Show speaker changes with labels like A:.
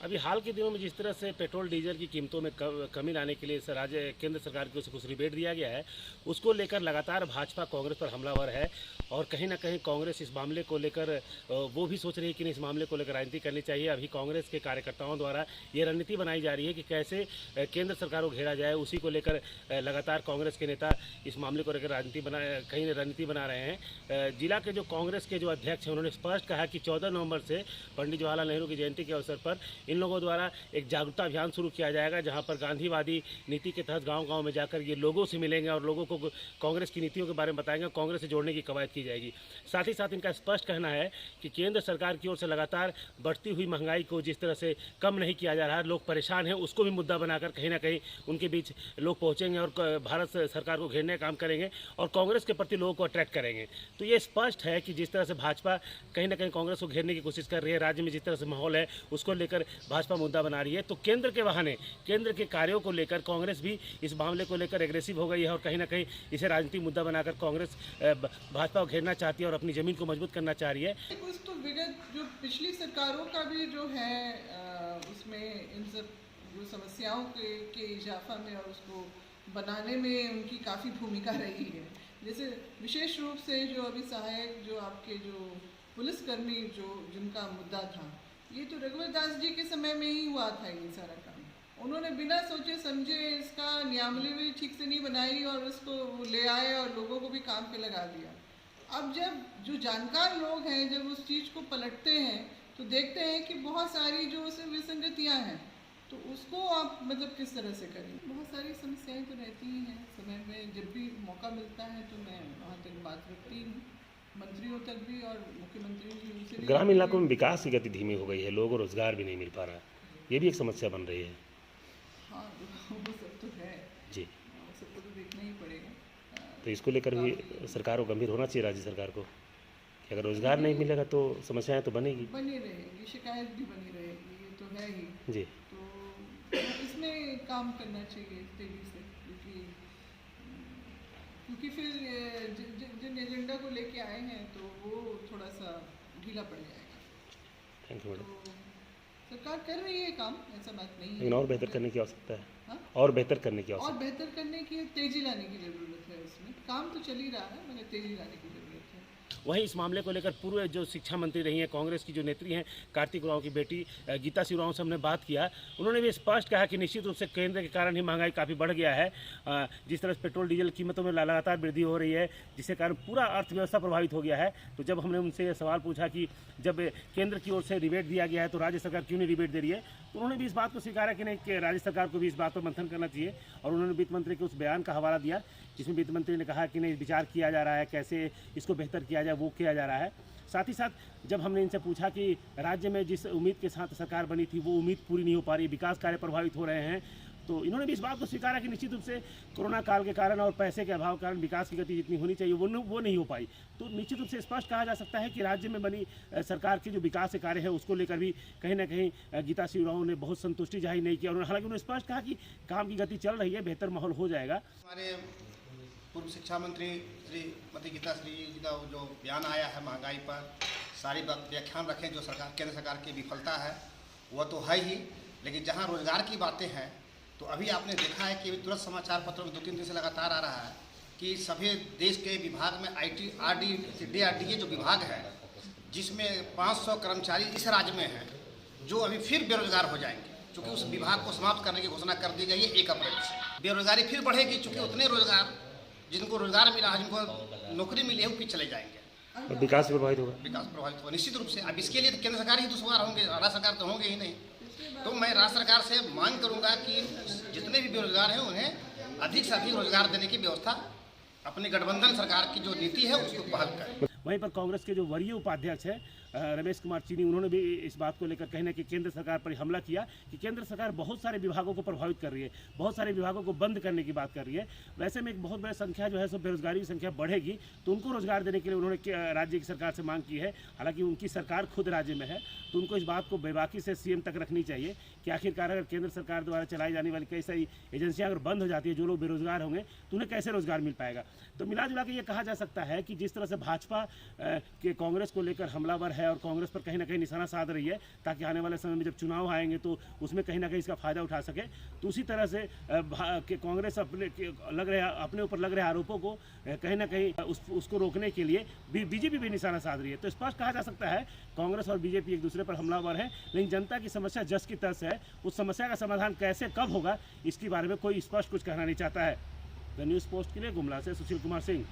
A: अभी हाल के दिनों में जिस तरह से पेट्रोल डीजल की कीमतों में कमी लाने के लिए राज्य केंद्र सरकार की ओर से कुछ रिबेट दिया गया है, उसको लेकर लगातार भाजपा कांग्रेस पर हमलावर है। और कहीं ना कहीं कांग्रेस इस मामले को लेकर वो भी सोच रही है कि इस मामले को लेकर राजनीति करनी चाहिए। अभी कांग्रेस के कार्यकर्ताओं द्वारा ये रणनीति बनाई जा रही है कि कैसे केंद्र सरकार को घेरा जाए, उसी को लेकर लगातार कांग्रेस के नेता इस मामले को लेकर रणनीति बना रहे हैं। जिला के जो कांग्रेस के जो अध्यक्ष हैं, उन्होंने स्पष्ट कहा कि 14 नवंबर से पंडित जवाहरलाल नेहरू की जयंती के अवसर पर इन लोगों द्वारा एक जागरूकता अभियान शुरू किया जाएगा, जहां पर गांधीवादी नीति के तहत गांव-गांव में जाकर ये लोगों से मिलेंगे और लोगों को कांग्रेस की नीतियों के बारे में बताएंगे, कांग्रेस से जोड़ने की कवायद की जाएगी। साथ ही साथ इनका स्पष्ट कहना है कि केंद्र सरकार की ओर से लगातार बढ़ती हुई महंगाई को जिस तरह से कम नहीं किया जा रहा है, लोग परेशान हैं, उसको भी मुद्दा बनाकर कहीं ना कहीं उनके बीच लोग पहुंचेंगे और भारत सरकार को घेरने का काम करेंगे और कांग्रेस के प्रति लोगों को अट्रैक्ट करेंगे। तो ये स्पष्ट है कि जिस तरह से भाजपा कहीं ना कहीं कांग्रेस को घेरने की कोशिश कर रही है, राज्य में जिस तरह से माहौल है उसको लेकर भाजपा मुद्दा बना रही है, तो केंद्र के बहाने केंद्र के कार्यों को लेकर कांग्रेस भी इस मामले को लेकर एग्रेसिव हो गई है और कहीं ना कहीं इसे राजनीतिक मुद्दा बनाकर कांग्रेस भाजपा को घेरना चाहती है और अपनी जमीन को मजबूत करना चाह रही है।
B: कुछ तो विगत जो पिछली सरकारों का भी जो है उसमें इन सब जो समस्याओं के इजाफा में और उसको बनाने में उनकी काफ़ी भूमिका रही है। जैसे विशेष रूप से जो अभी सहायक जो आपके जो पुलिसकर्मी जो जिनका मुद्दा था, ये तो रघुवर दास जी के समय में ही हुआ था ये सारा काम। उन्होंने बिना सोचे समझे इसका नियमावली भी ठीक से नहीं बनाई और उसको ले आए और लोगों को भी काम पे लगा दिया। अब जब जो जानकार लोग हैं जब उस चीज़ को पलटते हैं तो देखते हैं कि बहुत सारी जो उसमें विसंगतियाँ हैं, तो उसको आप मतलब किस तरह से करें। बहुत सारी समस्याएं तो रहती ही हैं समय में, जब भी मौका मिलता है तो मैं वहाँ तक बात रखती हूँ, मंत्रियों तक भी और मुख्यमंत्रियों की उनसे भी।
A: ग्रामीण इलाकों में विकास की गति धीमी हो गई है, लोगों को रोजगार भी नहीं मिल पा रहा, ये भी एक समस्या बन रही है।
B: हाँ, वो सब तो है
A: जी,
B: वो सबको तो देखना ही पड़ेगा।
A: तो इसको लेकर भी सरकार को गंभीर होना चाहिए, राज्य सरकार को, कि अगर रोजगार नहीं मिलेगा तो समस्याएं तो बनी
B: रहेगी, शिकायत भी बनी रहेगी, ये तो है ही
A: जी।
B: तो इसमें काम करना चाहिए तेजी से, क्योंकि फिर जिन एजेंडा को लेके आए हैं तो वो थोड़ा सा ढीला पड़ जाएगा।
A: Thank you madam.
B: तो सरकार कर रही है काम, ऐसा बात नहीं है,
A: लेकिन और बेहतर करने की आवश्यकता है।
B: हाँ?
A: और बेहतर करने की आवश्यकता
B: और बेहतर करने की तेजी लाने की ज़रूरत है। इसमें काम तो चल ही रहा है मगर तेजी लाने की ज़रूरत है।
A: वहीं इस मामले को लेकर पूर्व जो शिक्षा मंत्री रही हैं, कांग्रेस की जो नेत्री हैं कार्तिक उरांव की बेटी गीता सिंह उरांव से हमने बात किया। उन्होंने भी स्पष्ट कहा कि निश्चित रूप से केंद्र के कारण ही महंगाई काफ़ी बढ़ गया है। जिस तरह से पेट्रोल डीजल कीमतों में लगातार वृद्धि हो रही है, जिसके कारण पूरा अर्थव्यवस्था प्रभावित हो गया है। तो जब हमने उनसे ये सवाल पूछा कि जब केंद्र की ओर से रिबेट दिया गया है तो राज्य सरकार क्यों नहीं रिबेट दे रही है, तो उन्होंने भी इस बात को स्वीकारा कि नहीं, कि राज्य सरकार को भी इस बात पर मंथन करना चाहिए। और उन्होंने वित्त मंत्री के उस बयान का हवाला दिया जिसमें वित्त मंत्री ने कहा कि नहीं, विचार किया जा रहा है, कैसे इसको बेहतर किया जाए वो किया जा रहा है। साथ ही साथ जब हमने इनसे पूछा कि राज्य में जिस उम्मीद के साथ सरकार बनी थी वो उम्मीद पूरी नहीं हो पा रही, विकास कार्य प्रभावित हो रहे हैं, तो इन्होंने भी इस बात को स्वीकारा कि निश्चित रूप से कोरोना काल के कारण और पैसे के अभाव के कारण विकास की गति जितनी होनी चाहिए वो नहीं हो पाई। तो निश्चित रूप से स्पष्ट कहा जा सकता है कि राज्य में बनी सरकार के जो विकास के कार्य है उसको लेकर भी कहीं ना कहीं गीता सिंह उरांव ने बहुत संतुष्टि जाहिर नहीं किया। हालांकि उन्होंने स्पष्ट कहा कि काम की गति चल रही है, बेहतर माहौल हो जाएगा।
C: हमारे पूर्व शिक्षा मंत्री श्रीमती गीता श्री जी का जो बयान आया है महंगाई पर, सारी व्याख्यान रखें जो केंद्र सरकार की विफलता है वह तो है ही, लेकिन जहां रोजगार की बातें हैं तो अभी आपने देखा है कि तुरंत समाचार पत्रों में 2-3 दिन से लगातार आ रहा है कि सभी देश के विभाग में DRDA जो विभाग है जिसमें 500 कर्मचारी इस राज्य में हैं जो अभी फिर बेरोजगार हो जाएंगे, चूँकि उस विभाग को समाप्त करने की घोषणा कर दी गई है 1 अप्रैल से। बेरोजगारी फिर बढ़ेगी चूँकि उतने रोजगार जिनको रोजगार मिला, जिनको नौकरी मिली है वो पीछे चले जाएंगे
A: और विकास प्रभावित
C: होगा निश्चित रूप से। अब इसके लिए केंद्र सरकार ही दुश्वार होंगे, राज्य सरकार तो होंगे ही नहीं। तो मैं राज्य सरकार से मांग करूंगा कि जितने भी बेरोजगार हैं उन्हें अधिक से अधिक रोजगार देने की व्यवस्था अपनी गठबंधन सरकार की जो नीति है उसको बहाल करें।
A: वहीं पर कांग्रेस के जो वरीय उपाध्यक्ष हैं रमेश कुमार चीनी, उन्होंने भी इस बात को लेकर कहने कि केंद्र सरकार पर हमला किया कि केंद्र सरकार बहुत सारे विभागों को प्रभावित कर रही है, बहुत सारे विभागों को बंद करने की बात कर रही है। वैसे में एक बहुत बड़ी संख्या जो है सो बेरोजगारी की संख्या बढ़ेगी, तो उनको रोजगार देने के लिए उन्होंने राज्य की सरकार से मांग की है। हालांकि उनकी सरकार खुद राज्य में है तो उनको इस बात को बेबाकी से सीएम तक रखनी चाहिए कि आखिरकार अगर केंद्र सरकार द्वारा चलाई जाने वाली कई सारी एजेंसियाँ अगर बंद हो जाती है, जो लोग बेरोजगार होंगे तो उन्हें कैसे रोजगार मिल पाएगा। तो मिला जुला के ये कहा जा सकता है कि जिस तरह से भाजपा के कांग्रेस को लेकर हमलावर है है और कांग्रेस पर कहीं ना कहीं निशाना साध रही है, ताकि आने वाले समय में जब चुनाव आएंगे तो उसमें कहीं ना कहीं इसका फ़ायदा उठा सके। तो उसी तरह से कांग्रेस अपने ऊपर लग रहे आरोपों को कहीं ना कहीं उसको रोकने के लिए बीजेपी भी निशाना साध रही है। तो स्पष्ट कहा जा सकता है कांग्रेस और बीजेपी एक दूसरे पर हमलावर है, लेकिन जनता की समस्या जस की तस है। उस समस्या का समाधान कैसे कब होगा इसके बारे में कोई स्पष्ट कुछ कहना नहीं चाहता है। द न्यूज़ पोस्ट के लिए गुमला से सुशील कुमार सिंह।